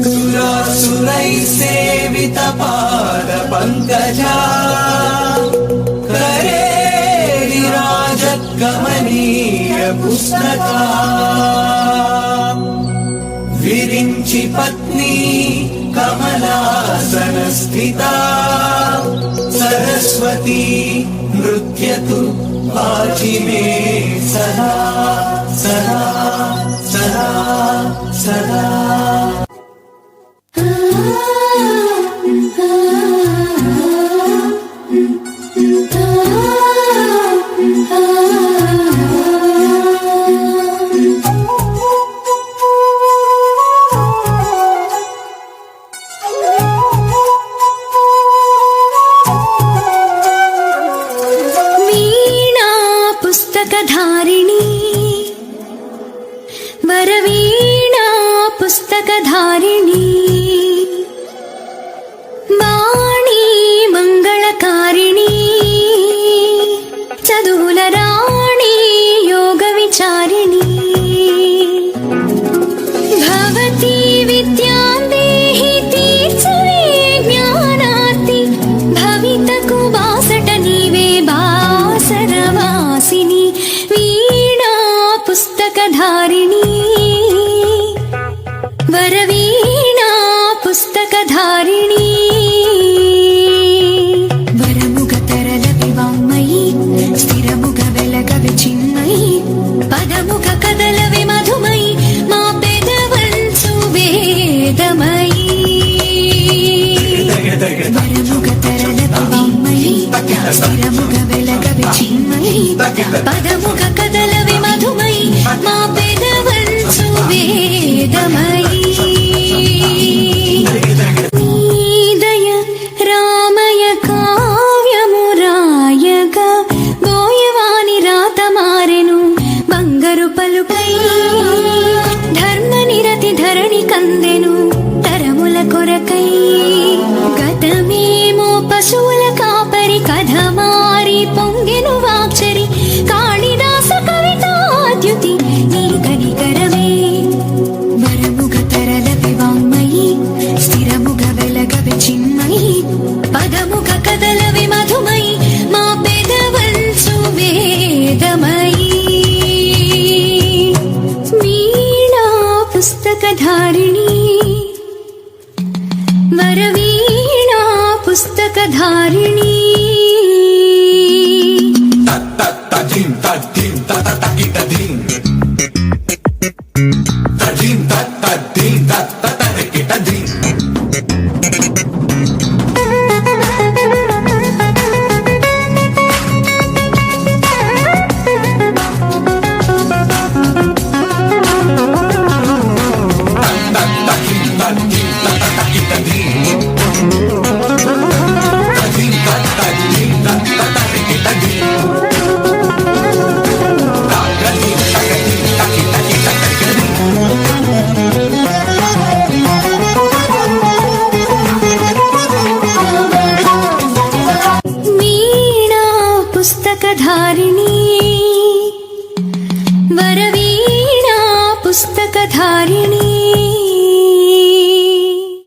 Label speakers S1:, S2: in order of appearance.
S1: सुरासुरै सेवित पाद पंकजा करे विराजत कमनीय पुस्तका विरिंचि पत्नी कमलासन स्थिता सरस्वती नृत्यतु वाचि मे सदा सदा सदा सदा।
S2: पुस्तकधारिणी वरवीणा पुस्तकधारिणी वाणी मंगलकारिणी चदुलराणी योगविचारिणी भवती विद्यां देहि तीर्चवे ज्ञानार्ति भवितकु बासट नीवे बासरवासिनी वीणा पुस्तकधारिणी वरवीणा पुस्तकधारिणी वरमुख तरल विवाङ्मयी स्थिरमुख वेलग विचिन्मयी पदमुख कदल विमधुमयी मा पेदवंसु वेदमयी वरमुख तरल विवाङ्मयी स्थिरमुख वेलग विचिन्मयी पदमुख कदल विमधुमयी मा पेदवंसु वेदमयी नीदय रामय काव्यमुरायग बोयवानि रातमारेनु बंगरु पलुकै धर्म निरति धरणि कंदेनु तरमुल कोरकै गतमेमो पशुవుల కాపరి కథ మారి పొంగెను వాక్చరి కాళిదాస కవితాద్యుతి నీ కనికరమే వరముగ తరల వివాङ्మయీ స్థిరముగ వెలగ విచిన్మయీ పదముగ కదల విమధుమయీ మా పెదవంచు వేదమయీ వీణా పుస్తకధారిణీ వరవీణా పుస్తకధారిణీ पुस्तकधारिणी वरवीणा पुस्तकधारिणी